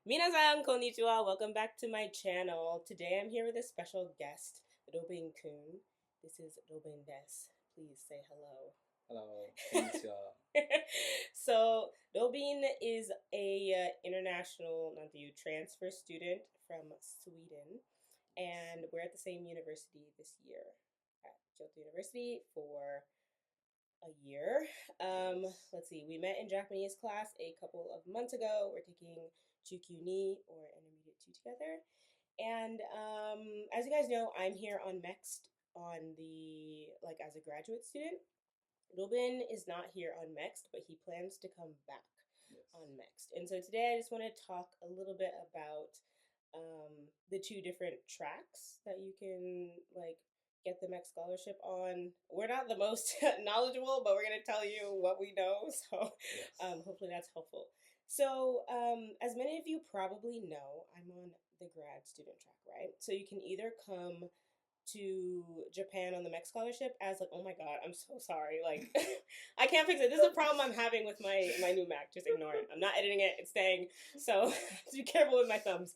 Minasan, konnichiwa. Welcome back to my channel. Today I'm here with a special guest, Robin-kun. This is Robin des. Please say hello. Hello, konnichiwa. So, Robin is a international, not you, transfer student from Sweden, and we're at the same university this year at Kyoto University for a year. Let's see, we met in Japanese class a couple of months ago. We're taking Chukyu Ni or Intermediate 2 together. And as you guys know, I'm here on MEXT on the, like, as a graduate student. Ruben is not here on MEXT, but he plans to come back on MEXT. And so today I just want to talk a little bit about the two different tracks that you can, like, get the MEXT scholarship on. We're not the most knowledgeable, but we're going to tell you what we know. So hopefully that's helpful. So as many of you probably know, I'm on the grad student track, right? So you can either come to Japan on the MEXT scholarship as like, oh my god, I'm so sorry, like I can't fix it. This is a problem I'm having with my new Mac. Just ignore it. I'm not editing it. It's staying. So be careful with my thumbs.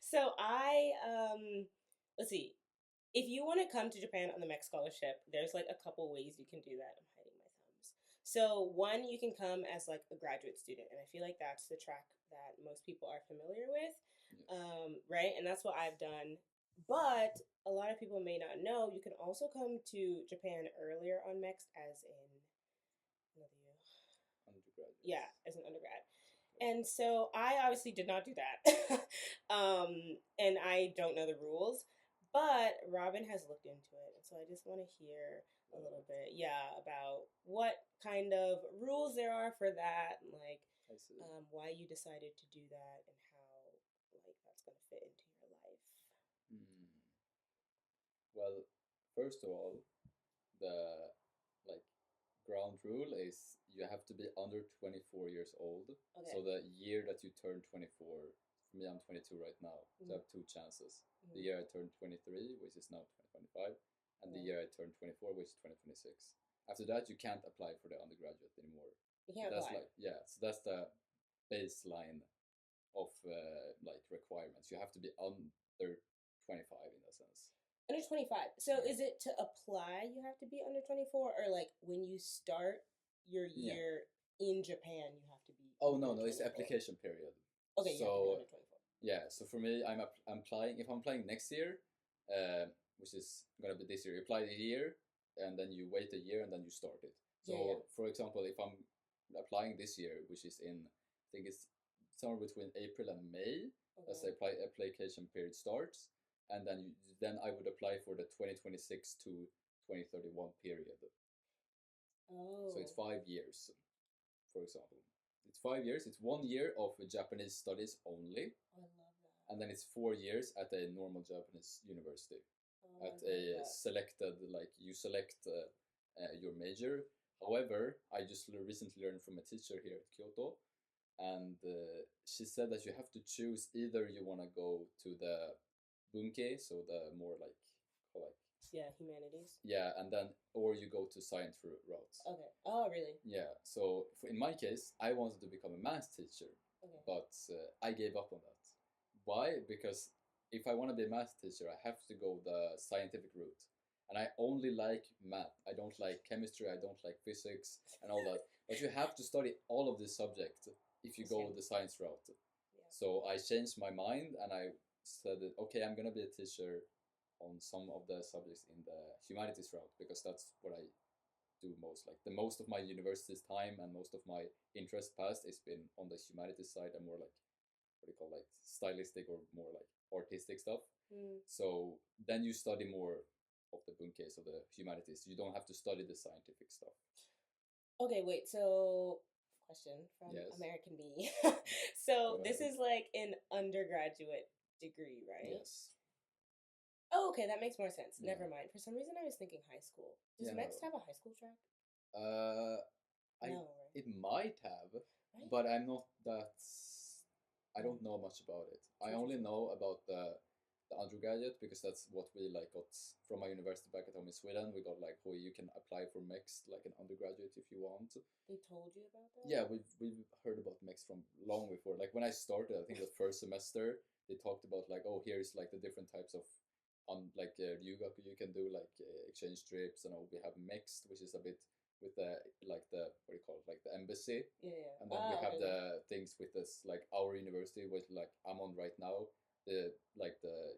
So I let's see. If you want to come to Japan on the MEXT scholarship, there's like a couple ways you can do that. I'm hiding my thumbs. So one, you can come as like a graduate student, and I feel like that's the track that most people are familiar with, right? And that's what I've done. But a lot of people may not know you can also come to Japan earlier on MEXT as an Undergrad. yeah, as an undergrad. And so I obviously did not do that. And I don't know the rules, but Robin has looked into it. And so I just want to hear a little bit, about what kind of rules there are for that, and like why you decided to do that, and how like that's going to fit into your life. Well, first of all, the like ground rule is you have to be under 24 years old. Okay. So the year that you turn 24, for me I'm 22 right now, so I have two chances. The year I turned 23, which is now 2025, and the year I turned 24, which is 2026. After that, you can't apply for the undergraduate anymore. You can't that's apply. so that's the baseline of like requirements. You have to be under 25 in a sense. Under 25. So is it to apply you have to be under 24, or like when you start your year in Japan you have to be Oh no, it's the application period. Okay, you have to be under 24. Yeah, so for me I'm applying, if I'm applying next year, which is gonna be this year, you apply a year and then you wait a year and then you start it. So for example, if I'm applying this year, which is in, I think it's somewhere between April and May, as the application period starts, and then I would apply for the 2026 to 2031 period. So it's 5 years, for example. It's 5 years. It's 1 year of Japanese studies only. I love that. And then it's 4 years at a normal Japanese university. At a selected, like you select your major. However, I just recently learned from a teacher here at Kyoto, and she said that you have to choose either you want to go to the bunke, so the more like humanities. Yeah, and then or you go to science routes. Okay. Oh, really? Yeah. So in my case, I wanted to become a math teacher, but I gave up on that. Why? Because if I want to be a math teacher, I have to go the scientific route, and I only like math. I don't like chemistry. I don't like physics and all that. But you have to study all of this subject if you go the science route. So I changed my mind and I said that, okay, I'm gonna be a teacher on some of the subjects in the humanities route, because that's what I do most. Like the most of my university's time and most of my interest past has been on the humanities side, and more like what do you call, like stylistic or more like artistic stuff. So then you study more of the bunke, so the humanities. You don't have to study the scientific stuff. Okay, wait. So question from American Me. So this is like an undergraduate degree, right? Yes. Oh, okay, that makes more sense. Never mind. For some reason, I was thinking high school. Does MEXT have a high school track? No, right? It might have, right? But I'm not that. I don't know much about it. I only know about the the undergraduate, because that's what we like got from my university back at home in Sweden. We got like, oh, you can apply for MEXT like an undergraduate if you want. They told you about that? Yeah, we've heard about MEXT from long before. Like when I started, I think the first semester they talked about like, oh, here's like the different types of like ryugaku you can do, like exchange trips, and we have MEXT, which is a bit with the like the what do you call it, like the embassy. Yeah. And then we have the things with this like our university, which like I'm on right now. The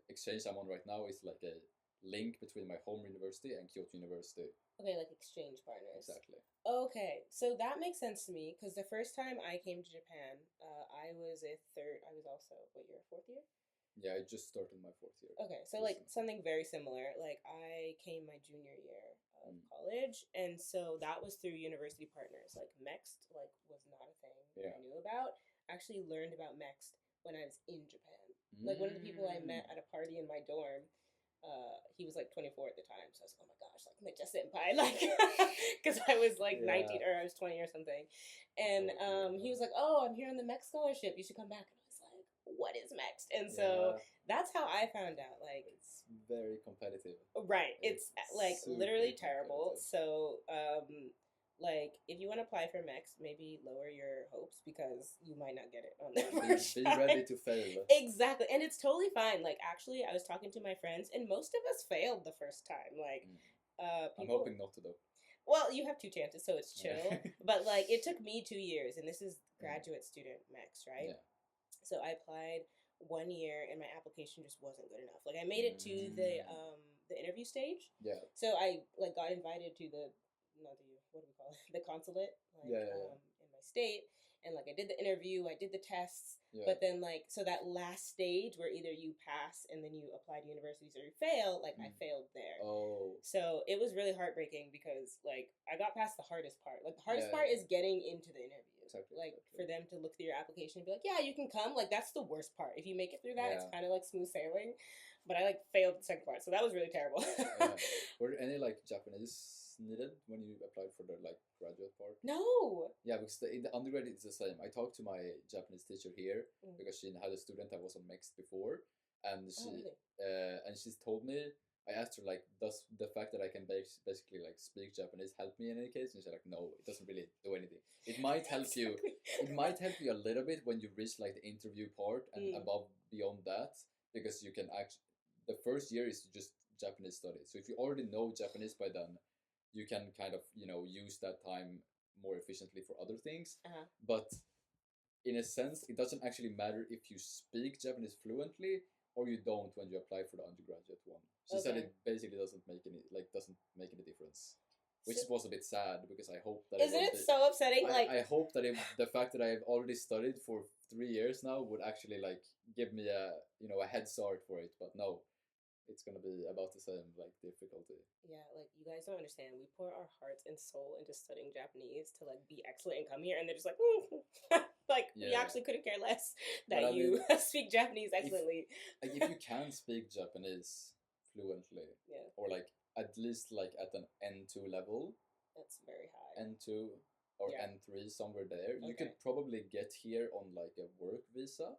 exchange I'm on right now is like a link between my home university and Kyoto University. Okay, like exchange partners. Exactly. Okay, so that makes sense to me because the first time I came to Japan, I was also, what year, fourth year? Yeah, I just started my fourth year. Okay, so like something very similar. Like I came my junior year of college, and so that was through university partners. Like MEXT, like was not a thing I knew about. I actually learned about MEXT when I was in Japan. Like one of the people I met at a party in my dorm, he was like 24 at the time, so I was like, oh my gosh, like Mecha senpai, like, because I was like 19 or I was 20 or something, and he was like, oh, I'm here on the MEXT scholarship, you should come back. And I was like, what is MEXT? And so that's how I found out. Like, it's very competitive. Right, it's like literally terrible. So like if you want to apply for MEXT, maybe lower your hopes because you might not get it on the first be ready to fail. Exactly, and it's totally fine. Like actually, I was talking to my friends, and most of us failed the first time. Like, people, I'm hoping not to though. Well, you have 2 chances, so it's chill. But like, it took me 2 years, and this is graduate student MEXT, right? Yeah. So I applied 1 year, and my application just wasn't good enough. Like I made it to the interview stage. Yeah. So I like got invited to the what do we call it? The consulate, like in my state. And like I did the interview, I did the tests, but then like so that last stage where either you pass and then you apply to universities or you fail, like I failed there. Oh. So it was really heartbreaking because like I got past the hardest part. Like the hardest part is getting into the interview. Exactly. Like for them to look through your application and be like, yeah, you can come. Like that's the worst part. If you make it through that, it's kind of like smooth sailing. But I like failed the second part, so that was really terrible. Were there any like Japanese needed when you applied for the like graduate part? No. Yeah, because in the undergrad it's the same. I talked to my Japanese teacher here because she had a student that was on MEXT before, and she's told me. I asked her like, does the fact that I can basically like speak Japanese help me in any case? And she's like, no, it doesn't really do anything. It might help you. It might help you a little bit when you reach like the interview part and above beyond that, because you can actually. The first year is just Japanese studies. So if you already know Japanese by then, you can kind of, use that time more efficiently for other things. But in a sense, it doesn't actually matter if you speak Japanese fluently or you don't when you apply for the undergraduate one. She said it basically doesn't make any difference. Which was a bit sad because I hope that isn't it so upsetting? I hope that the fact that I've already studied for 3 years now would actually like give me a head start for it, but no. It's gonna be about the same like difficulty. Yeah, like you guys don't understand. We pour our hearts and soul into studying Japanese to like be excellent and come here, and they're just like, like we actually couldn't care less that you speak Japanese excellently. If you can speak Japanese fluently, or like at least like at an N2 level, that's very high. N2 or N3 somewhere there, you could probably get here on like a work visa,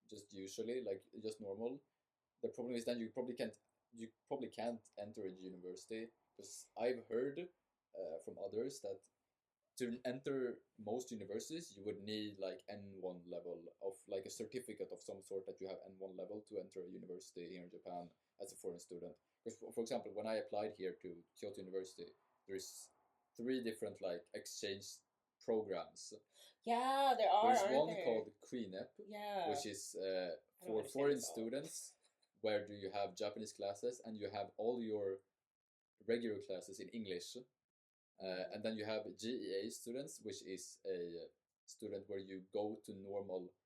just usually like just normal. The problem is then you probably can't enter a university, because I've heard from others that to enter most universities you would need like N1 level of like a certificate of some sort that you have N1 level to enter a university here in Japan as a foreign student. Because for example, when I applied here to Kyoto University, there's 3 different like exchange programs. Yeah, there are. There's one called QUINEP, which is for foreign students. Where do you have Japanese classes and you have all your regular classes in English, and then you have GEA students, which is a student where you go to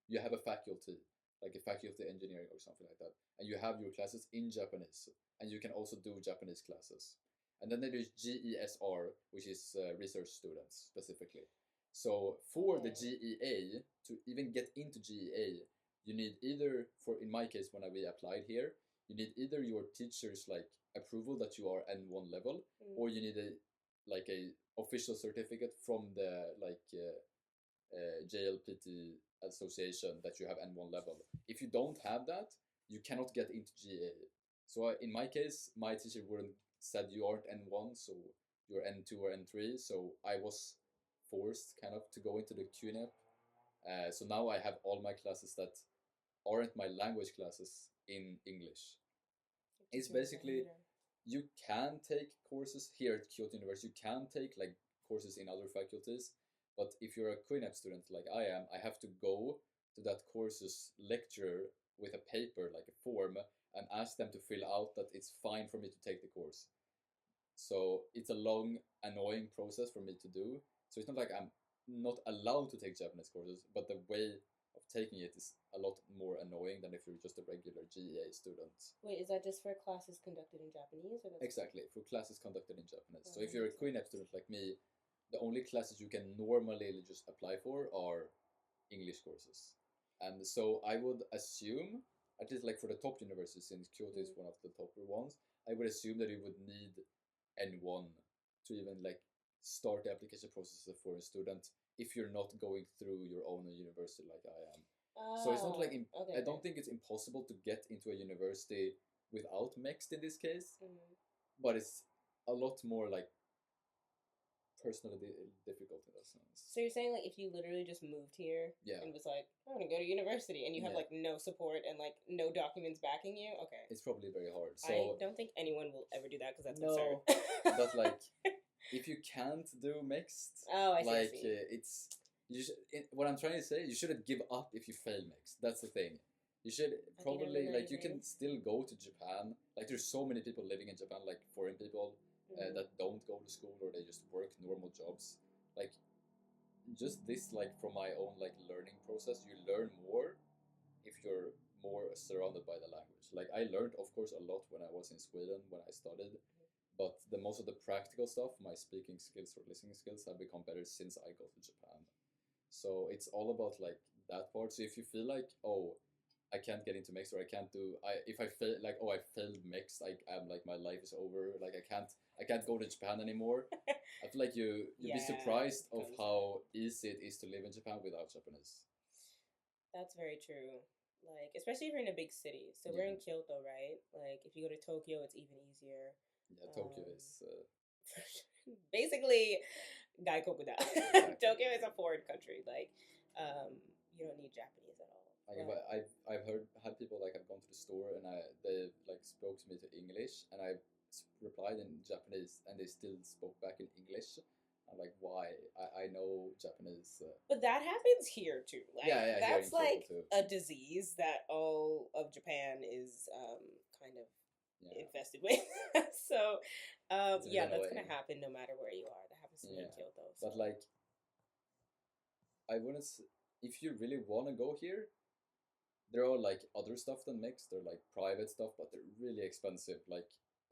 you have a faculty, like a faculty engineering or something like that, and you have your classes in Japanese, and you can also do Japanese classes. And then there is GESR, which is research students specifically. So for the GEA, to even get into GEA, you need either, in my case when we applied here, you need either your teacher's like approval that you are N1 level, or you need a official certificate from the JLPT association that you have N1 level. If you don't have that, you cannot get into GA. So in my case, my teacher wouldn't said you aren't N1, so you're N2 or N3. So I was forced kind of to go into the QNAP. So now I have all my classes that aren't my language classes in English. It's basically, you can take courses here at Kyoto University. You can take like courses in other faculties, but if you're a QNAP student like I am, I have to go to that course's lecturer with a paper, like a form, and ask them to fill out that it's fine for me to take the course. So it's a long, annoying process for me to do. So it's not like I'm not allowed to take Japanese courses, but the way of taking it is a lot more annoying than if you're just a regular GEA student. Wait, is that just for classes conducted in Japanese? Or Exactly, for classes conducted in Japanese. So if you're a QNAP student like me, the only classes you can normally just apply for are English courses. And so I would assume, at least like for the top universities, since Kyoto is one of the top ones, I would assume that you would need N1 to even like start the application process for a student if you're not going through your own university like I am. So it's not like I don't think it's impossible to get into a university without MEXT in this case, but it's a lot more like personally difficult in that sense. So you're saying like if you literally just moved here and was like, I want to go to university, and you have like no support and like no documents backing you, okay, it's probably very hard. So I don't think anyone will ever do that because that's no, absurd. but like if you can't do MEXT, I see, like it's what I'm trying to say, you shouldn't give up if you fail MEXT. That's the thing. You should probably like you can still go to Japan. Like there's so many people living in Japan, like foreign people that don't go to school or they just work normal jobs. Like just this, like from my own like learning process, you learn more if you're more surrounded by the language. Like I learned, of course, a lot when I was in Sweden when I studied, but the most of the practical stuff, my speaking skills or listening skills, have become better since I got to Japan. So it's all about like that part. So if you feel like, oh, I can't get into MEXT or I can't do if I fail like, oh, I failed MEXT, I'm like my life is over, like I can't go to Japan anymore. I feel like you'd be surprised of how easy it is to live in Japan without Japanese. That's very true. Like especially if you're in a big city. So we're in Kyoto, right? Like if you go to Tokyo, it's even easier. Yeah, Tokyo is basically Gaikoku da. Tokyo is a foreign country. Like you don't need Japanese at all. Like I've had people like I've gone to the store and they like spoke to me to English and I replied in Japanese and they still spoke back in English. I'm like, why? I know Japanese. But that happens here too. Like, that's like a disease that all of Japan is kind of infested with. So that's gonna happen no matter where you are. That happens to me in Kyoto. So. But like, I wouldn't. If you really want to go here, there are like other stuff than MEXT. They're like private stuff, but they're really expensive. Like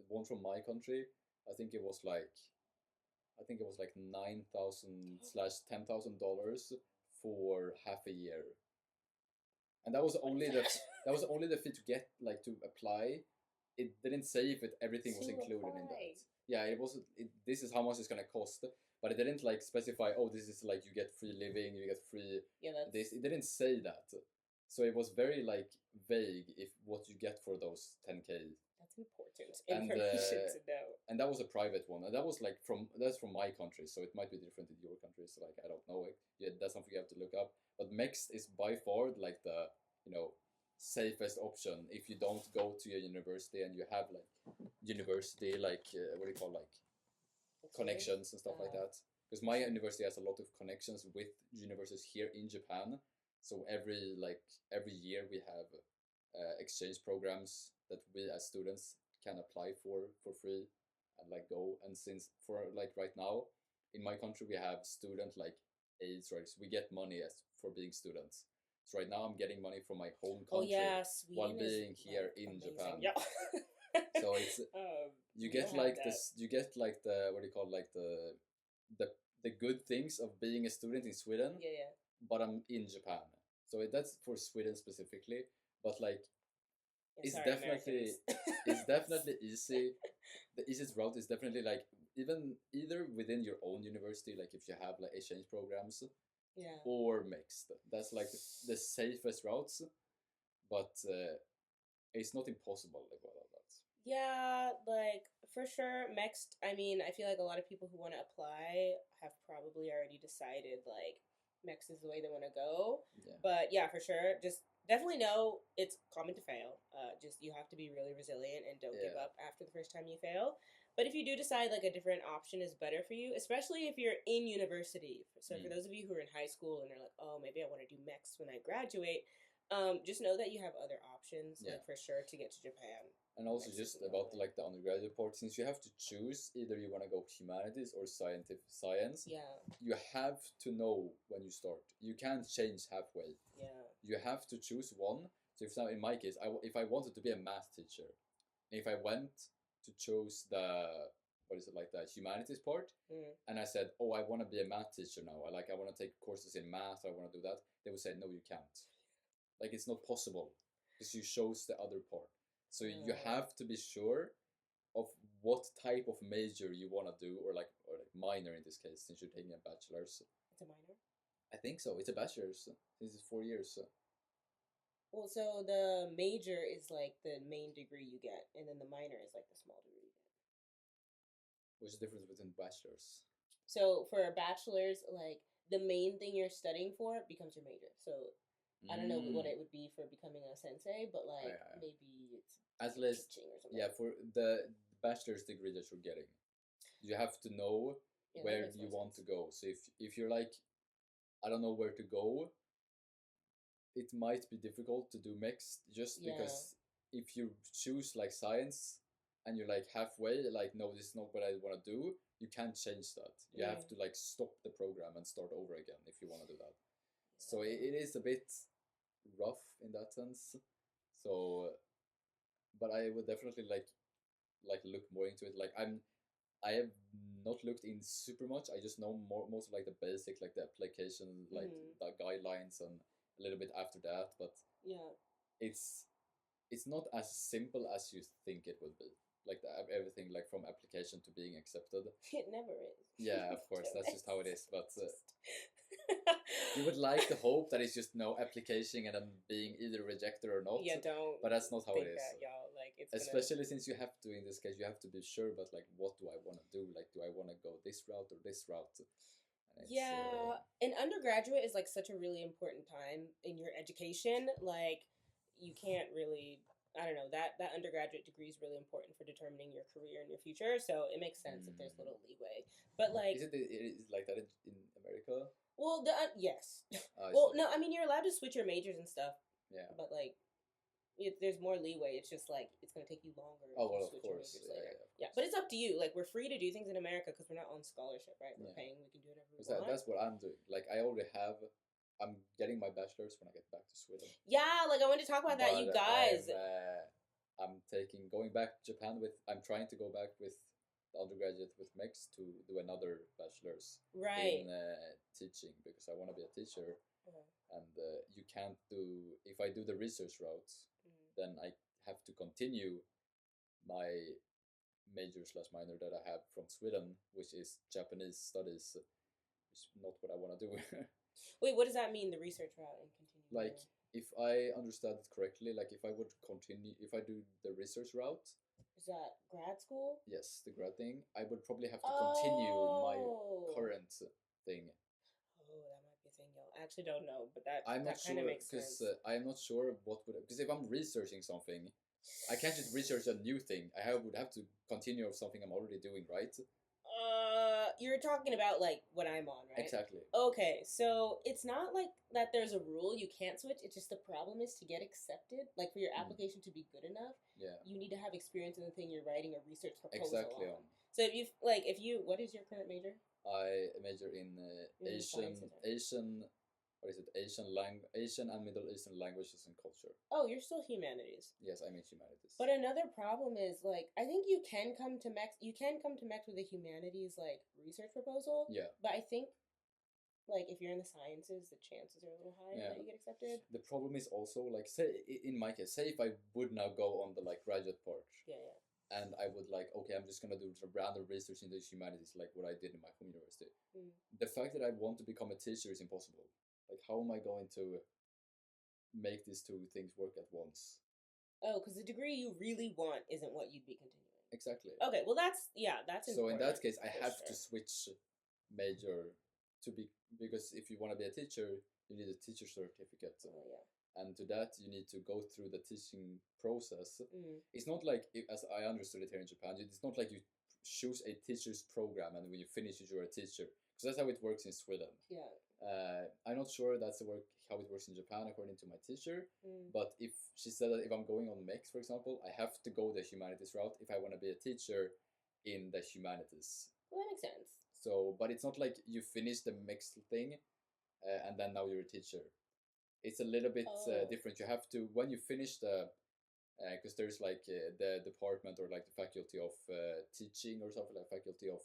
one from my country, I think it was like $9,000/$10,000 for half a year, and that was only the fee to get like to apply. It didn't say if everything was included in that. Yeah, it wasn't. This is how much it's gonna cost, but it didn't like specify. Oh, this is like you get free living, you get free this. It didn't say that, so it was very like vague if what you get for those 10K. That's important information to know. And that was a private one, and that's from my country, so it might be different in your country. So like I don't know it. Yeah, that's something you have to look up. But MEXT is by far like the safest option if you don't go to a university and you have like university like what do you call like connections and stuff like that. Because my university has a lot of connections with universities here in Japan. So every year we have exchange programs that we as students can apply for free and like go. And since for like right now in my country we have student like aids, right? So we get money for being students. So right now I'm getting money from my home country while being here in Japan. Yeah. So it's you get like this. You get like the what do you call like the good things of being a student in Sweden. Yeah. But I'm in Japan, so that's for Sweden specifically. But like, it's definitely easy. The easiest route is definitely like either within your own university, like if you have like exchange programs. Yeah. Or MEXT. That's like the safest routes, but it's not impossible like all of that. Yeah, like for sure, MEXT. I mean, I feel like a lot of people who want to apply have probably already decided like MEXT is the way they want to go. Yeah. But yeah, for sure, just definitely know it's common to fail. Just you have to be really resilient and don't give Yeah. up after the first time you fail. But if you do decide like a different option is better for you, especially if you're in university. So for those of you who are in high school and are like, oh, maybe I want to do MEXT when I graduate, just know that you have other options, Yeah. like for sure, to get to Japan. And also just about like the undergraduate part, since you have to choose either you want to go humanities or science, Yeah. you have to know when you start. You can't change halfway. Yeah. You have to choose one. So if now in my case, if I wanted to be a math teacher, if I went to choose the what is it like the humanities part, and I said, oh, I want to be a math teacher now. I want to take courses in math. I want to do that. They would say, no, you can't. Like it's not possible because you chose the other part. So you have to be sure of what type of major you want to do, or like minor in this case, since you're taking a bachelor's. It's a minor? I think so. It's a bachelor's. This is 4 years. Well, so the major is like the main degree you get, and then the minor is like the small degree you get. What's the difference between bachelor's? So for a bachelor's, like the main thing you're studying for becomes your major. So I don't know what it would be for becoming a sensei, but like maybe it's at least teaching or something. Yeah, for the bachelor's degree that you're getting, you have to know where you want to go. So if you're like, I don't know where to go, it might be difficult to do MEXT just because if you choose like science and you're like halfway, like no, this is not what I want to do, you can't change that. You have to like stop the program and start over again if you want to do that. So it is a bit rough in that sense. So, but I would definitely like look more into it. Like I have not looked in super much. I just know most of like the basic, like the application, like the guidelines, and a little bit after that. But it's not as simple as you think it would be. Like everything, like from application to being accepted. It never is. Yeah, of course, that's just how it is. But you would like to hope that it's just no application and then being either rejected or not. Yeah, don't. But that's not how it is. That, y'all. Like it's especially since you have to, in this case, you have to be sure. But like, what do I want to do? Like, do I want to go this route or this route? Yeah, and undergraduate is like such a really important time in your education. Like, you can't really. I don't know, that undergraduate degree is really important for determining your career and your future. So it makes sense if there's little leeway. But like, is it like that in America? Well, yes. Well, no, I mean you're allowed to switch your majors and stuff. Yeah. But like, there's more leeway. It's just like it's gonna take you longer. Oh well, of course. Yeah, but it's up to you. Like we're free to do things in America because we're not on scholarship, right? We're paying. We can do whatever we want. That's what I'm doing. Like I already have. I'm getting my bachelor's when I get back to Sweden. Yeah, like I wanted to talk about that, you guys. I'm going back to Japan with. I'm trying to go back with the undergraduate with MEXT to do another bachelor's in teaching because I want to be a teacher. And you can't do, if I do the research route, then I have to continue my major/minor that I have from Sweden, which is Japanese studies, which is not what I want to do. Wait, what does that mean, the research route and continue? Like, if I understand it correctly, like if I would continue, if I do the research route. Is that grad school? Yes, the grad thing. I would probably have to continue my current thing. Oh, that might be a thing, y'all. I actually don't know, but that kind of makes sense. I'm not sure what would, because if I'm researching something, I can't just research a new thing. would have to continue of something I'm already doing, right? You're talking about like what I'm on, right? Exactly. Okay, so it's not like that there's a rule you can't switch. It's just the problem is to get accepted, like for your application to be good enough. Yeah. You need to have experience in the thing you're writing a research proposal exactly on. So if you what is your current major? I major in Asian. What is it? Asian and Middle Eastern languages and culture. Oh, you're still humanities. Yes, I'm in humanities. But another problem is like I think you can come to MEXT. You can come to MEXT with a humanities like research proposal. Yeah. But I think like if you're in the sciences, the chances are a little higher that you get accepted. The problem is also like say in my case, say if I would now go on the like graduate part. Yeah. And I would like, okay, I'm just gonna do random research in the humanities, like what I did in my home university. The fact that I want to become a teacher is impossible. Like, how am I going to make these two things work at once? Oh, because the degree you really want isn't what you'd be continuing. Exactly. Okay, well that's important. So in that case, I have sure. to switch major to be, because if you want to be a teacher, you need a teacher certificate. Oh, yeah. And to that, you need to go through the teaching process. Mm. It's not like, as I understood it here in Japan, it's not like you choose a teacher's program and when you finish it, you're a teacher. Because that's how it works in Sweden. Yeah. I'm not sure that's how it works in Japan according to my teacher. Mm. But if she said that if I'm going on MEXT, for example, I have to go the humanities route if I want to be a teacher in the humanities. Well, that makes sense. So, but it's not like you finish the MEXT thing and then now you're a teacher. It's a little bit different. You have to, when you finish the, because there's like the department or like the faculty of teaching or something, like faculty of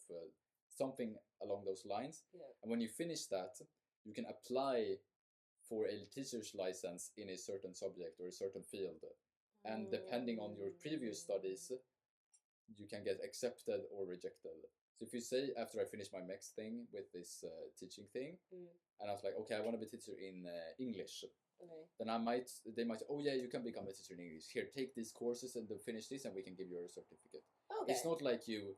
something along those lines. Yeah. And when you finish that, you can apply for a teacher's license in a certain subject or a certain field. And depending on your previous studies, you can get accepted or rejected. So if you say after I finish my MEXT thing with this teaching thing, and I was like, okay, I want to be a teacher in English. Okay. Then they might say, oh yeah, you can become a teacher in English. Here, take these courses and then finish this, and we can give you a certificate. Okay. It's not like you,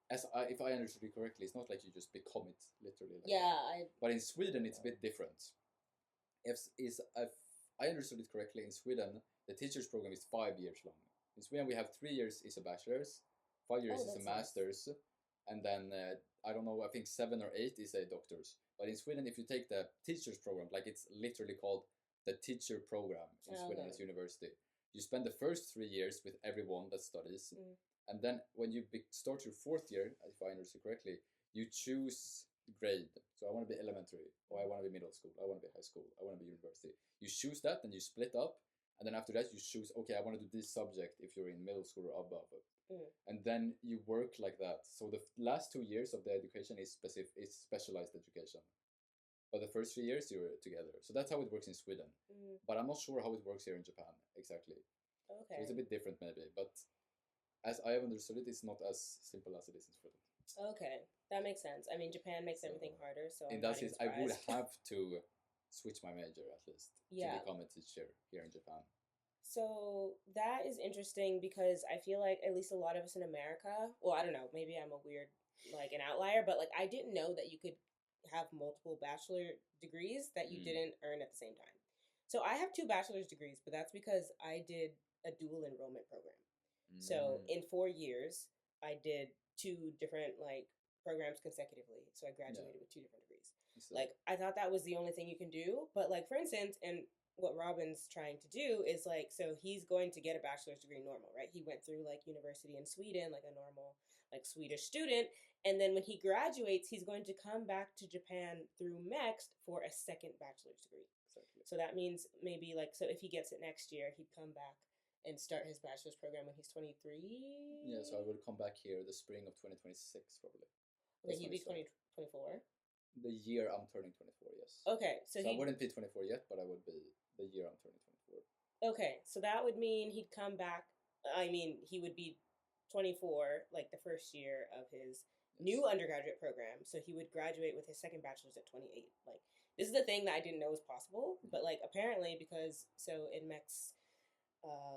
if I understood it correctly, it's not like you just become it literally. Like but in Sweden, it's a bit different. If I understood it correctly, in Sweden, the teacher's program is 5 years long. In Sweden, we have 3 years is a bachelor's, 5 years is a master's, nice. And then I don't know, I think 7 or 8 is a doctor's. But in Sweden, if you take the teacher's program, like it's literally called the teacher program in Sweden as university, you spend the first 3 years with everyone that studies, and then when you start your 4th year, if I understood correctly, you choose grade. So I want to be elementary, or I want to be middle school, I want to be high school, I want to be university. You choose that, and you split up, and then after that you choose, okay, I want to do this subject if you're in middle school or above. And then you work like that. So the last 2 years of the education is specialized education. But the first 3 years you're together. So that's how it works in Sweden. But I'm not sure how it works here in Japan exactly. Okay. So it's a bit different maybe. But as I have understood it, it's not as simple as it is in Sweden. Okay, that makes sense. I mean, Japan makes everything harder, so in that case, I would have to switch my major at least to become a teacher here in Japan. So that is interesting because I feel like at least a lot of us in America, well, I don't know, maybe I'm a weird, like an outlier, but like I didn't know that you could have multiple bachelor degrees that you didn't earn at the same time. So I have 2 bachelor's degrees, but that's because I did a dual enrollment program. So in 4 years, I did 2 different like programs consecutively. So I graduated with 2 different degrees. Like I thought that was the only thing you can do, but like for instance, and what Robin's trying to do is like, so he's going to get a bachelor's degree normal, right? He went through like university in Sweden, like a normal like Swedish student, and then when he graduates, he's going to come back to Japan through MEXT for a second bachelor's degree. Exactly. So that means maybe like, so if he gets it next year, he'd come back and start his bachelor's program when he's 23. Yeah, so I will come back here the spring of 2026 probably. Okay, he'd be 24. The year I'm turning 24, yes. Okay, so I wouldn't be 24 yet, but I would be the year I'm turning 24. Okay, so that would mean he'd come back. I mean, he would be 24, like the first year of his new undergraduate program. So he would graduate with his second bachelor's at 28. Like, this is the thing that I didn't know was possible, but like apparently because so in MEXT,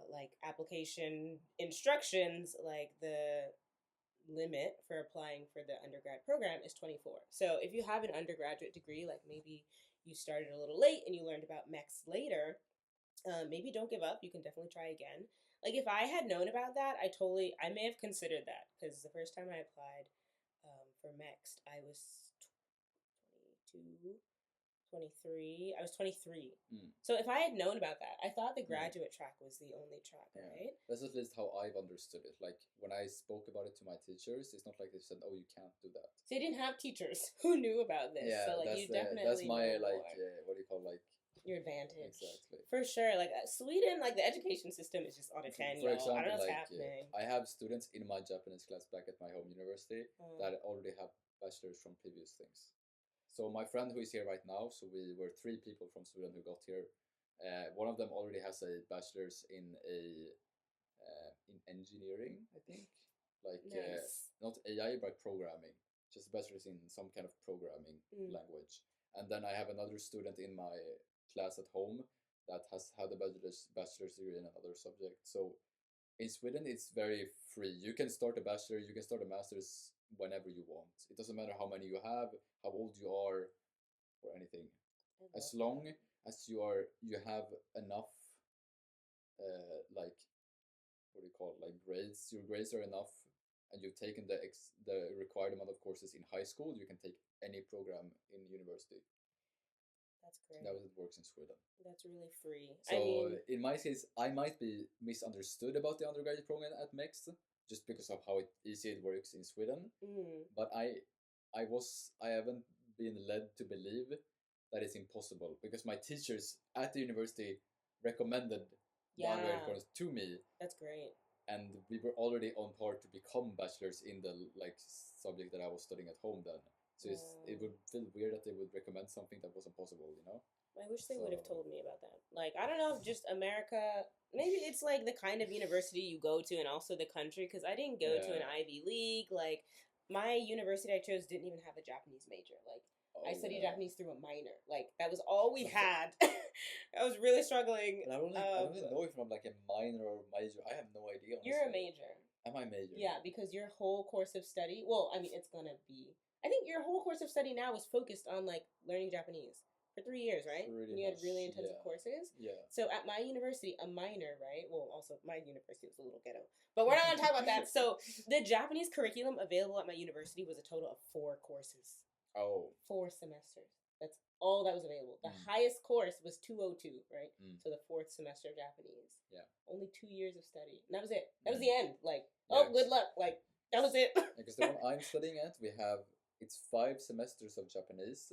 like application instructions, like the limit for applying for the undergrad program is 24. So if you have an undergraduate degree, like maybe you started a little late and you learned about MEXT later, maybe don't give up. You can definitely try again. Like if I had known about that, I may have considered that because the first time I applied for MEXT, I was 22, 23. I was 23. So if I had known about that, I thought the graduate track was the only track, right? That's at least how I've understood it. Like when I spoke about it to my teachers, it's not like they said, "Oh, you can't do that." So they didn't have teachers who knew about this. Yeah, so like you definitely that's my like what do you call like your advantage. Exactly. For sure. Like Sweden, like the education system is just on a 10. For example, I don't know what's like happening. I have students in my Japanese class back at my home university that already have bachelors from previous things. So my friend who is here right now, so we were 3 people from Sweden who got here. One of them already has a bachelor's in in engineering, I think, like nice. Not AI but programming, just a bachelor's in some kind of programming language. And then I have another student in my class at home that has had a bachelor's degree in another subject. So in Sweden, it's very free. You can start a bachelor, you can start a master's whenever you want. It doesn't matter how many you have, how old you are, or anything. As long as you have enough, like what do you call it, like grades. Your grades are enough, and you've taken the required amount of courses in high school. You can take any program in university. That's great. That was it works in Sweden. That's really free. So I mean, in my case, I might be misunderstood about the undergraduate program at MEXT just because of how easy it works in Sweden. But I haven't been led to believe that it's impossible because my teachers at the university recommended the undergraduate programs to me. That's great. And we were already on par to become bachelors in the like subject that I was studying at home then. So it would feel weird that they would recommend something that wasn't possible, you know? I wish they would have told me about that. Like, I don't know if just America, maybe it's like the kind of university you go to and also the country, because I didn't go to an Ivy League. Like, my university I chose didn't even have a Japanese major. Like, I studied Japanese through a minor. Like, that was all we had. I was really struggling. And I don't even know if I'm like a minor or major. I have no idea. Honestly. You're a major. Am I major? Yeah, because your whole course of study, well, I mean, it's going to be, I think your whole course of study now is focused on, like, learning Japanese. For 3 years, right? Pretty you had much, really intensive courses. Yeah. So at my university, a minor, right? Well, also my university was a little ghetto, but we're not gonna talk about that. So the Japanese curriculum available at my university was a total of 4 courses. Oh. 4 semesters. That's all that was available. The highest course was 202, right? So the 4th semester of Japanese. Yeah. Only 2 years of study. And that was it. That was the end. Like, good luck. Like, that was it. Because the one I'm studying at, it's 5 semesters of Japanese.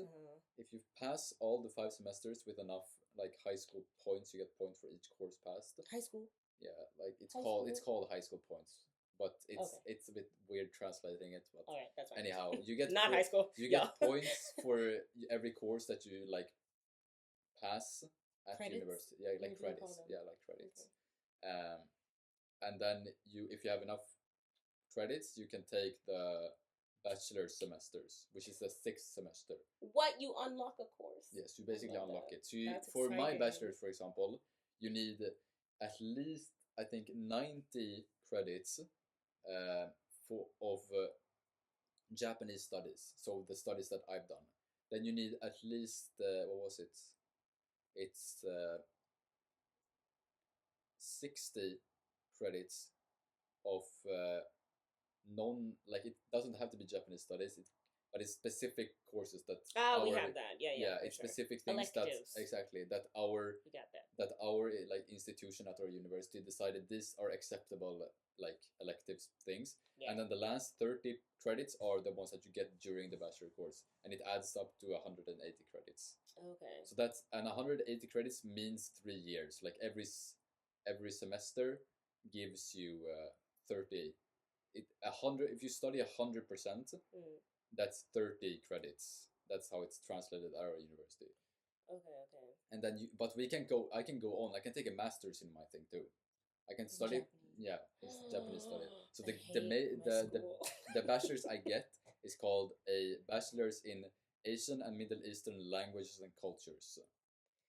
If you pass all the 5 semesters with enough like high school points, you get points for each course passed. High school. Yeah, like it's called high school points, but it's a bit weird translating it. But all right, that's fine. Anyhow, you get not high school. You get points for every course that you like pass at university. Yeah, like credits. Yeah, like credits. Okay. And then if you have enough credits, you can take the bachelor semesters, which is the 6th semester. What, you unlock a course? Yes, you basically unlock it. So for my bachelor's, for example, you need at least I think 90 credits of Japanese studies. So the studies that I've done. Then you need at least what was it? It's 60 credits of like it doesn't have to be Japanese studies, but it's specific courses that we have that. Yeah, it's specific things electives. that our like institution at our university decided these are acceptable like electives things, and then the last 30 credits are the ones that you get during the bachelor course, and it adds up to 180 credits. Okay. So that's, and 180 credits means 3 years. Like every semester gives you 30. If you study 100%, that's 30 credits. That's how it's translated at our university. Okay. And then I can go on. I can take a master's in my thing too. I can study. Yeah, it's Japanese study. So the bachelor's I get is called a bachelor's in Asian and Middle Eastern languages and cultures.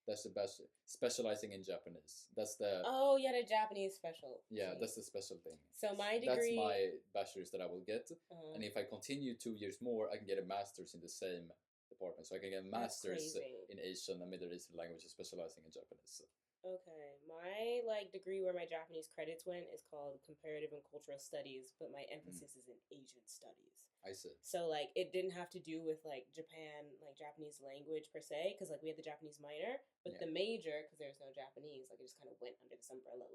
That's the bachelor, specializing in Japanese. That's the the Japanese special. Yeah, that's the special thing. So my degree. That's my bachelor's that I will get, and if I continue 2 years more, I can get a master's in the same department. So I can get a master's in Asian and Middle Eastern languages, specializing in Japanese. Okay, my degree where my Japanese credits went is called Comparative and Cultural Studies, but my emphasis is in Asian studies. I see. So it didn't have to do with Japan, Japanese language per se, because we had the Japanese minor, but the major, because there's no Japanese, it just kind of went under this umbrella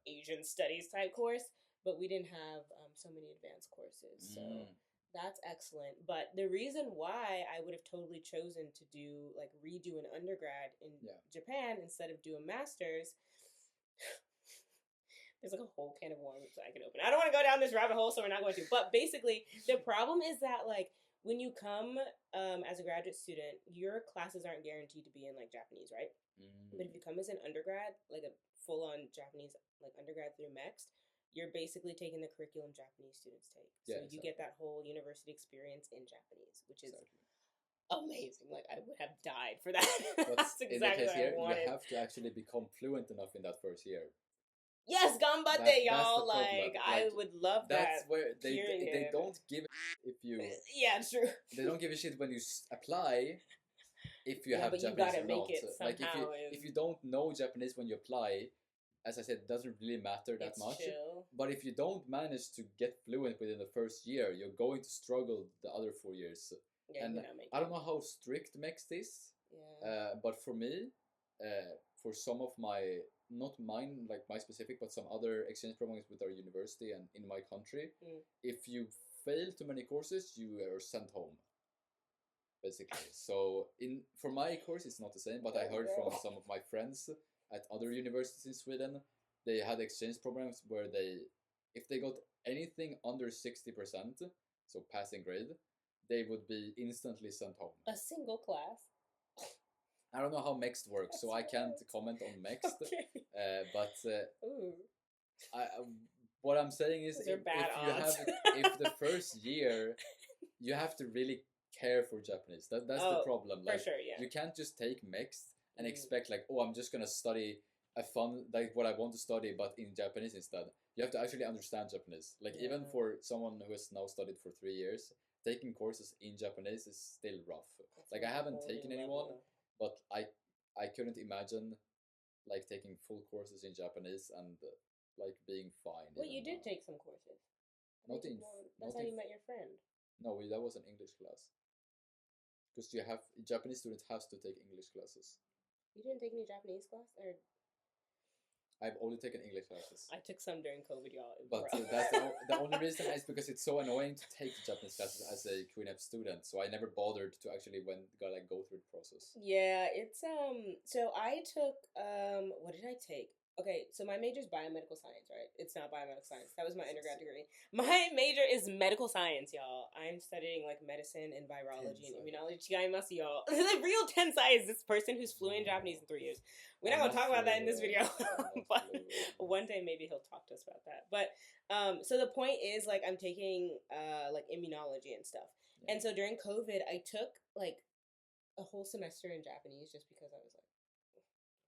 Asian studies type course, but we didn't have so many advanced courses. So that's excellent. But the reason why I would have totally chosen to redo an undergrad in Japan instead of do a master's, there's a whole can of worms I can open. I don't want to go down this rabbit hole, so we're not going to. But basically, the problem is that when you come as a graduate student, your classes aren't guaranteed to be in Japanese, right? But if you come as an undergrad, a full-on Japanese undergrad through MEXT, you're basically taking the curriculum Japanese students take. So you get that whole university experience in Japanese, which is amazing. Like I would have died for that. But That's in the exactly case what I here, you wanted. have to actually become fluent enough in that first year. Yes, gambate, That's the y'all. problem. Like I would love That's that. where they Period. don't give if you Yeah, true. they don't give a shit when you apply if you Yeah, have but you Japanese gotta or make not. it Like somehow, if and you don't know Japanese when you apply, as I said, it doesn't really matter that it's much. chill. But if you don't manage to get fluent within the first year, you're going to struggle the other 4 years. Yeah, And you're not making I don't it. know how strict MEXT is, Yeah. but for me, for some of my not mine like my specific, but some other exchange programs with our university and in my country, if you fail too many courses, you are sent home basically. So in for my course, it's not the same, but I heard from some of my friends at other universities in Sweden, they had exchange programs where if they got anything under 60%, so passing grade, they would be instantly sent home. A single class. I don't know how MEXT works, so I can't comment on MEXT. Okay. But Ooh. what I'm saying is, Those are bad if you odds. have if the first year you have to really care for Japanese. That's the problem. Like, for sure, yeah. you can't just take MEXT and expect like, oh, I'm just gonna study a fun like what I want to study, but in Japanese instead. You have to actually understand Japanese. Like even for someone who has now studied for 3 years, taking courses in Japanese is still rough. That's like I haven't taken anyone, level. but I couldn't imagine like taking full courses in Japanese and like being fine. Well, you did take some courses. Not in. That's how you met your friend. No, that was an English class. Because you have Japanese students has to take English classes. You didn't take any Japanese class, or I've only taken English classes. I took some during COVID, y'all. But that's the only reason is because it's so annoying to take Japanese classes as a QNF student. So I never bothered to actually go through the process. Yeah, it's So I took what did I take? Okay, so my major is biomedical science, right? It's not biomedical science. That was my undergrad degree. My major is medical science, y'all. I'm studying like medicine and virology and immunology. Chigaimasu, y'all. The real tensai is this person who's fluent in Japanese in 3 years. We're not gonna talk about that in this video, but one day maybe he'll talk to us about that. But so the point is like I'm taking like immunology and stuff. And so during COVID, I took like a whole semester in Japanese just because I was like,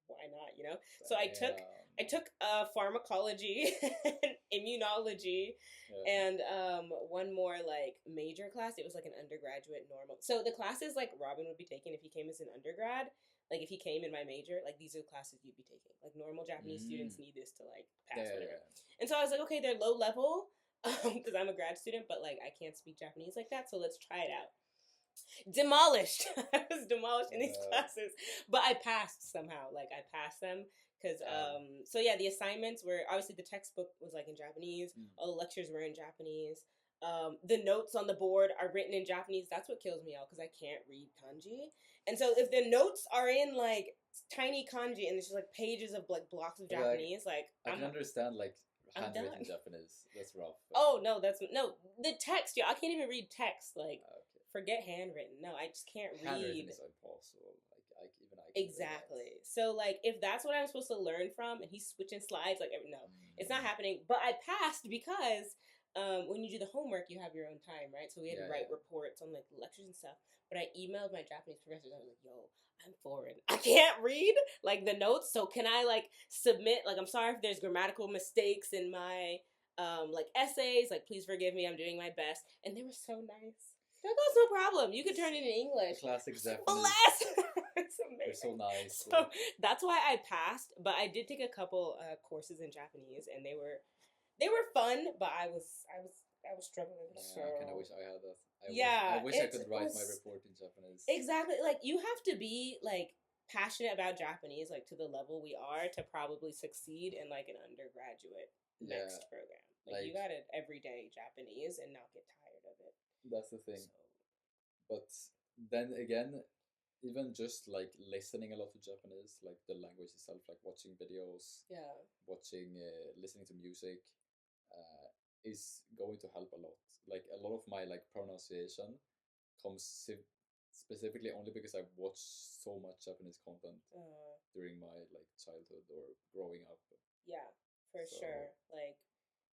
why not, you know? So I took pharmacology and immunology and one more like major class. It was like an undergraduate normal. So the classes like Robin would be taking if he came as an undergrad, like if he came in my major, like these are the classes you'd be taking. Like normal Japanese students need this to like pass whatever. And so I was like, okay, they're low level because I'm a grad student, but like I can't speak Japanese like that, so let's try it out. Demolished. I was demolished in these classes, but I passed somehow. Like I passed them because so yeah, the assignments were obviously the textbook was like in Japanese. All the lectures were in Japanese. The notes on the board are written in Japanese. That's what kills me out because I can't read kanji. And so if the notes are in like tiny kanji and it's just like pages of like blocks of Japanese, like I can understand like handwritten Japanese. That's rough. Oh no, the text. Yeah, I can't even read text. Like forget handwritten. No, I just can't read. Handwritten is impossible. Like even I. Exactly. So like if that's what I'm supposed to learn from, and he's switching slides, like no, it's not happening. But I passed because when you do the homework, you have your own time, right? So we had to write reports on like lectures and stuff. But I emailed my Japanese professors. I was like, "Yo, I'm foreign. I can't read like the notes. So can I like submit? Like I'm sorry if there's grammatical mistakes in my like essays. Like please forgive me. I'm doing my best." And they were so nice. That was no problem. You could turn it in English. Classic Japanese. Bless. It's amazing. They're so nice. So that's why I passed. But I did take a couple courses in Japanese, and they were fun. But I was struggling. Yeah, so I kind of wish I had that. I I wish I could write my report in Japanese. Exactly. Like you have to be like passionate about Japanese, like to the level we are, to probably succeed in like an undergraduate MEXT program. Like you got it everyday Japanese and not get tired of it. That's the thing. But then again, even just like listening a lot to Japanese, like the language itself, like watching videos, listening to music, is going to help a lot. Like a lot of my like pronunciation comes specifically only because I've watched so much Japanese content during my like childhood or growing up. Yeah, for sure. Like.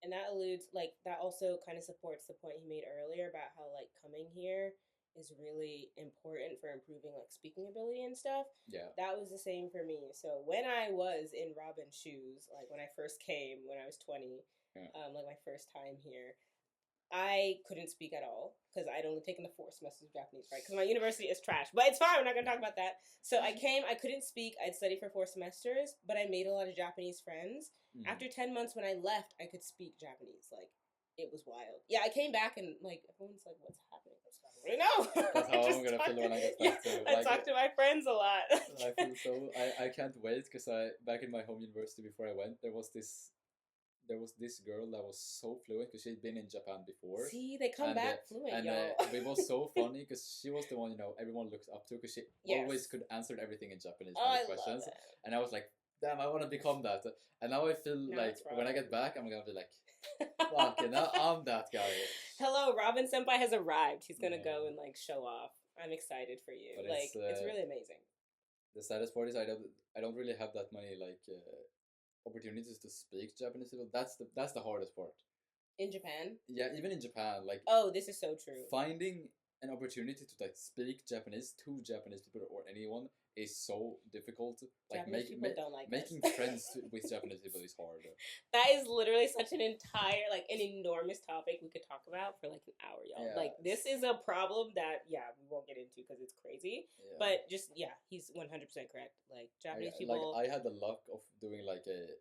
And that alludes, like, that also kind of supports the point he made earlier about how, like, coming here, is really important for improving like speaking ability and stuff. Yeah. That was the same for me. So when I was in Robin's shoes, like when I first came when I was 20, Yeah. like my first time here, I couldn't speak at all because I'd only taken the 4 semesters of Japanese, right? Because my university is trash. But it's fine. We're not going to talk about that. So I came. I couldn't speak. I'd studied for 4 semesters, but I made a lot of Japanese friends. After 10 months, when I left, I could speak Japanese. Like, it was wild. Yeah, I came back and, like, everyone's like, what's happening? I don't really know. That's how I'm going to feel when I get back too. I talk to my friends a lot. I feel so. I can't wait because back in my home university before I went, there was this girl that was so fluent because she'd been in Japan before. See, they come back fluent, and it was so funny because she was the one everyone looked up to because she always could answer everything in Japanese questions, and I was like, damn, I want to become that. And now I feel like when I get back, I'm gonna be like, fuck it, now I'm that guy. Hello, Robin Senpai has arrived. He's gonna go and like show off. I'm excited for you. But like, it's really amazing. The saddest part is I don't really have that many like opportunities to speak Japanese people. That's the hardest part. In Japan? Yeah, even in Japan, like, oh, this is so true. Finding an opportunity to like speak Japanese to Japanese people or anyone is so difficult. Like people don't like making friends with Japanese people is hard. That is literally such an entire, like, an enormous topic we could talk about for like an hour, y'all. Yeah. Like, this is a problem that we won't get into because it's crazy. Yeah. But just he's 100% correct. Like, Japanese people. Like, I had the luck of doing like a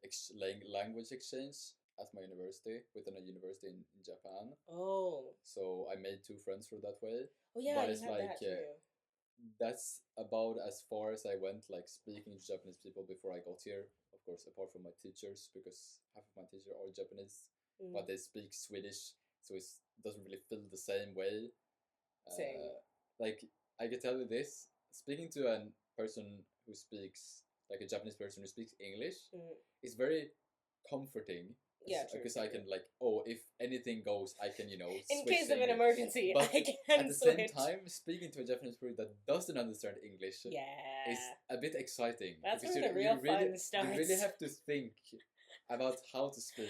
language exchange at my university within a university in Japan. Oh. So I made 2 friends for that way. Oh yeah, but it's like that's about as far as I went, like speaking to Japanese people before I got here. Of course, apart from my teachers, because half of my teachers are Japanese, but they speak Swedish, so it doesn't really feel the same way. Same. Like, I can tell you this: speaking to a person who speaks, like a Japanese person who speaks English, is very comforting. Yeah, because I can like, if anything goes, I can in case of an emergency, but I can at the same time, speaking to a Japanese person that doesn't understand English is a bit exciting. That's where the real fun starts. You really have to think about how to speak.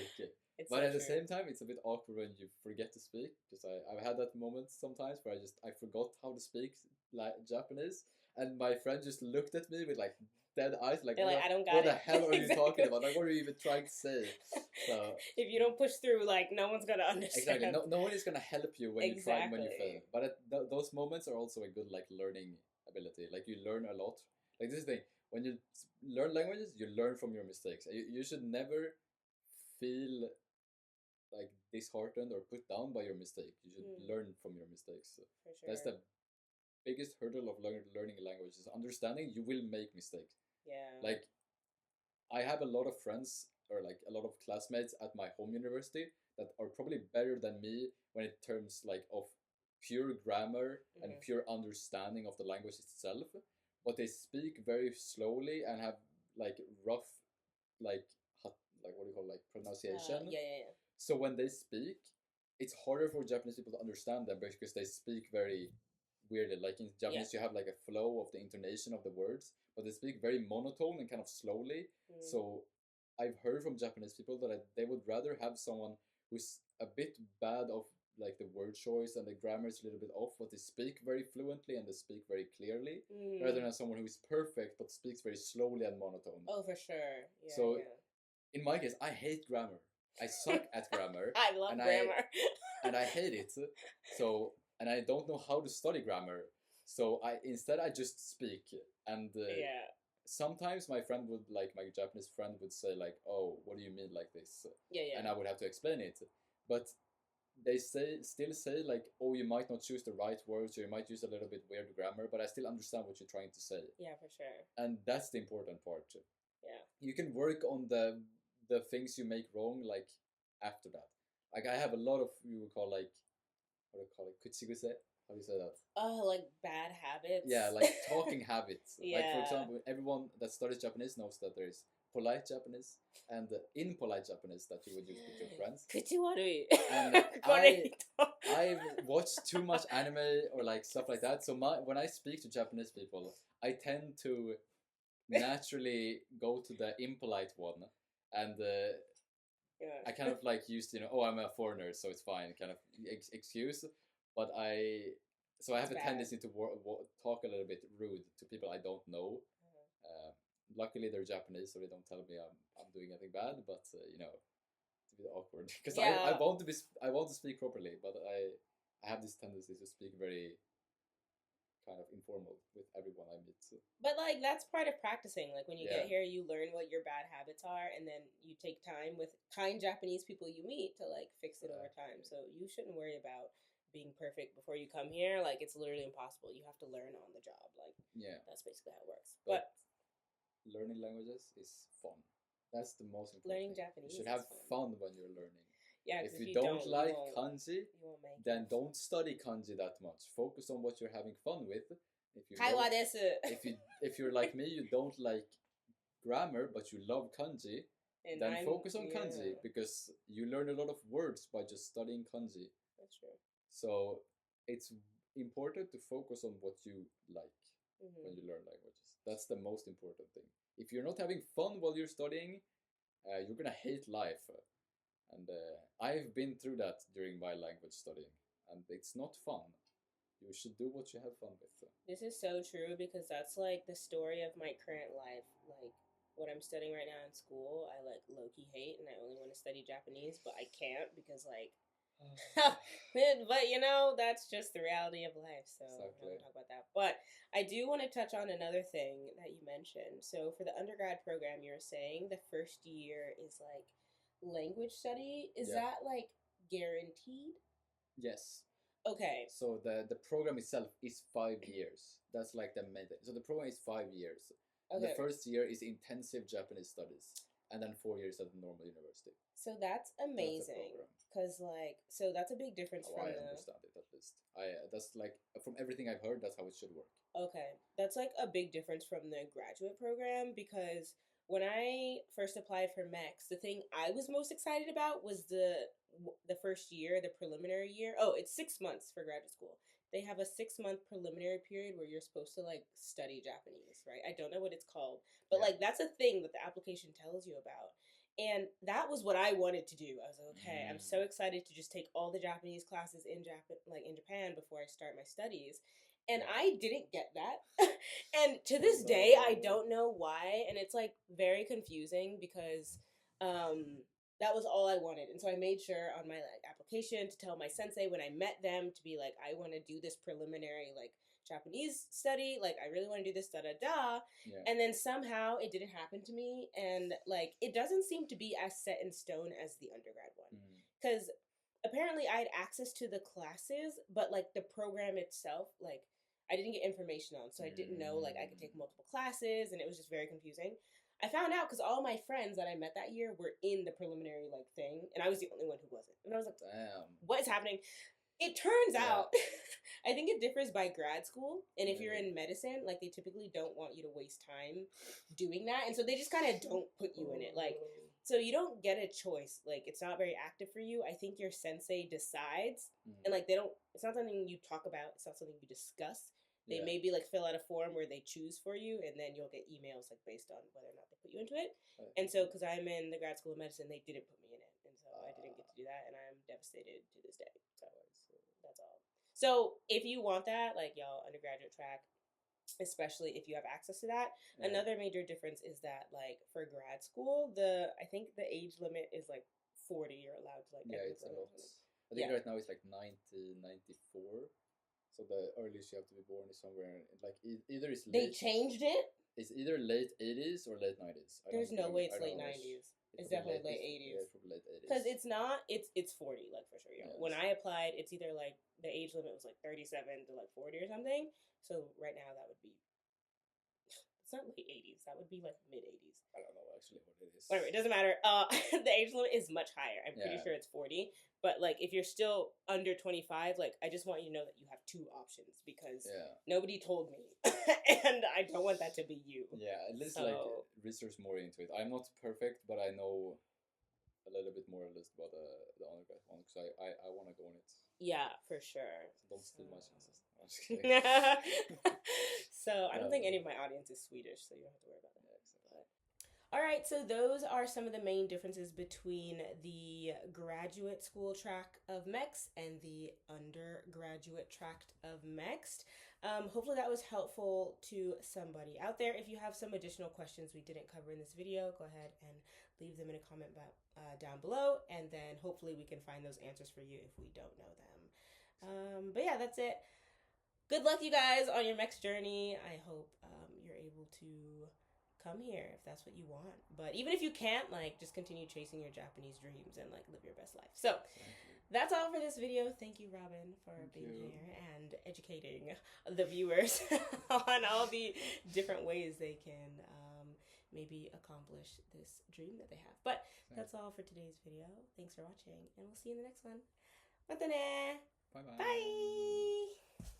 But at the same time, it's a bit awkward when you forget to speak. Because I've had that moment sometimes where I forgot how to speak like Japanese, and my friend just looked at me with like dead eyes, like, I don't got what the hell are you talking about? Like, what are you even trying to say? So if you don't push through, like, no one's gonna understand. Exactly, no one is gonna help you when you try when you fail. But those moments are also a good like learning ability. Like, you learn a lot. Like, this is the thing: when you learn languages, you learn from your mistakes. You should never feel like disheartened or put down by your mistake. You should learn from your mistakes. For sure. That's the biggest hurdle of learning a language, is understanding you will make mistakes. Yeah. Like, I have a lot of friends or like a lot of classmates at my home university that are probably better than me when it terms like of pure grammar and pure understanding of the language itself, but they speak very slowly and have like rough like what do you call like pronunciation. Yeah. So when they speak, it's harder for Japanese people to understand them because they speak very weirdly. Like in Japanese, you have like a flow of the intonation of the words, but they speak very monotone and kind of slowly. So I've heard from Japanese people that they would rather have someone who's a bit bad of like the word choice and the grammar is a little bit off, but they speak very fluently and they speak very clearly, rather than someone who is perfect but speaks very slowly and monotone. Oh, for sure. So in my case, I hate grammar. I suck at grammar. I love grammar. And I hate it. So, and I don't know how to study grammar. So I just speak. And sometimes my Japanese friend would say like, "Oh, what do you mean like this?" Yeah. And I would have to explain it. But they still say like, "Oh, you might not choose the right words, or you might use a little bit weird grammar, but I still understand what you're trying to say." Yeah, for sure. And that's the important part. Yeah. You can work on the things you make wrong like after that. Like, I have a lot of you would call like, what do you call it, kuchiguse? How do you say that? Oh, like bad habits. Yeah, like talking habits. Yeah. Like, for example, everyone that studies Japanese knows that there is polite Japanese and impolite Japanese that you would use with your friends. Kuchiwarui. And I've watched too much anime or like stuff like that. So when I speak to Japanese people, I tend to naturally go to the impolite one, and I kind of like used I'm a foreigner, so it's fine kind of excuse, but I So I have It's a bad. tendency to talk a little bit rude to people I don't know. Luckily, they're Japanese, so they don't tell me I'm doing anything bad. But you know, it's a bit awkward because I want to speak properly, but I have this tendency to speak very kind of informal with everyone I meet. So. But like that's part of practicing. Like when you get here, you learn what your bad habits are, and then you take time with kind Japanese people you meet to like fix it over time. So you shouldn't worry about being perfect before you come here. Like it's literally impossible. You have to learn on the job. Like that's basically how it works. But learning languages is fun. That's the most important. Learning thing. Japanese. You should have fun when you're learning. Yeah, if you don't like kanji, then don't study kanji that much. Focus on what you're having fun with. If you're like me, you don't like grammar, but you love kanji, then focus on kanji because you learn a lot of words by just studying kanji. That's true. So it's important to focus on what you like when you learn languages. That's the most important thing. If you're not having fun while you're studying, you're gonna hate life. And I've been through that during my language studying, and it's not fun. You should do what you have fun with. This is so true because that's like the story of my current life. Like what I'm studying right now in school, I like low-key hate, and I only want to study Japanese, but I can't because like but you know, that's just the reality of life, so I'm not going to talk about that. But I do want to touch on another thing that you mentioned. So for the undergrad program, you were saying the first year is like language study. Is that like guaranteed? Yes. Okay. So the program itself is 5 years. That's like the main thing. So the program is 5 years. Okay. The first year is intensive Japanese studies, and then 4 years at the normal university. So that's amazing. Because like, so that's a big difference from I understand it at least. That's like from everything I've heard, that's how it should work. Okay, that's like a big difference from the graduate program because when I first applied for MEXT, the thing I was most excited about was the first year, the preliminary year. Oh, it's 6 months for graduate school. They have a 6-month preliminary period where you're supposed to like study Japanese, right? I don't know what it's called, but like that's a thing that the application tells you about. And that was what I wanted to do. I was like, okay, I'm so excited to just take all the Japanese classes in Japan before I start my studies. And I didn't get that. And to this day, I don't know why. And it's like very confusing because that was all I wanted. And so I made sure on my like application to tell my sensei when I met them to be like, I want to do this preliminary like Japanese study, like I really want to do this, da da da. And then somehow it didn't happen to me, and like it doesn't seem to be as set in stone as the undergrad one, because apparently I had access to the classes, but like the program itself, like I didn't get information on, so I didn't know like I could take multiple classes, and it was just very confusing. I found out because all my friends that I met that year were in the preliminary like thing, and I was the only one who wasn't, and I was like, damn, what is happening? It turns out, I think it differs by grad school. And if you're in medicine, like they typically don't want you to waste time doing that. And so they just kind of don't put you in it. Like, so you don't get a choice. Like, it's not very active for you. I think your sensei decides. And like, it's not something you talk about. It's not something you discuss. They maybe like fill out a form where they choose for you, and then you'll get emails like based on whether or not they put you into it. And so, because I'm in the grad school of medicine, they didn't put me in it. And so I didn't get to do that. And I'm devastated to this day. So that's all. So if you want that, like y'all, undergraduate track, especially if you have access to that, another major difference is that like for grad school, I think the age limit is like 40. You're allowed to like it's a lot. I think right now it's like 94. So the earliest you have to be born is somewhere like either it's late. They changed it. It's either late 80s or late 90s. There's no way it's late 90s. It's definitely late 80s. Yeah, probably late 80s. Because it's not, it's 40, like for sure. Yeah. When I applied, it's either like the age limit was like 37 to like 40 or something. So right now that would be, it's not late 80s. That would be like mid 80s. I don't know actually what it is. Whatever, it doesn't matter. The age limit is much higher. I'm pretty sure it's 40. But like if you're still under 25, like I just want you to know that you have two options because nobody told me. And I don't want that to be you. Yeah, at least like research more into it. I'm not perfect, but I know a little bit more or less about the undergrad one because I want to go on it. Yeah, for sure. So don't steal my chances. I'm just kidding. So I don't think any of my audience is Swedish, so you don't have to worry about that. All right, so those are some of the main differences between the graduate school track of MEXT and the undergraduate track of MEXT. Hopefully that was helpful to somebody out there. If you have some additional questions we didn't cover in this video, go ahead and leave them in a comment down below, and then hopefully we can find those answers for you if we don't know them. But yeah, that's it. Good luck, you guys, on your MEXT journey. I hope you're able to come here if that's what you want. But even if you can't, like, just continue chasing your Japanese dreams and like live your best life. So that's all for this video. Thank you, Robin, for being here and educating the viewers on all the different ways they can maybe accomplish this dream that they have. But that's all for today's video. Thanks for watching, and we'll see you in the next one. Mata ne! Bye bye. Bye!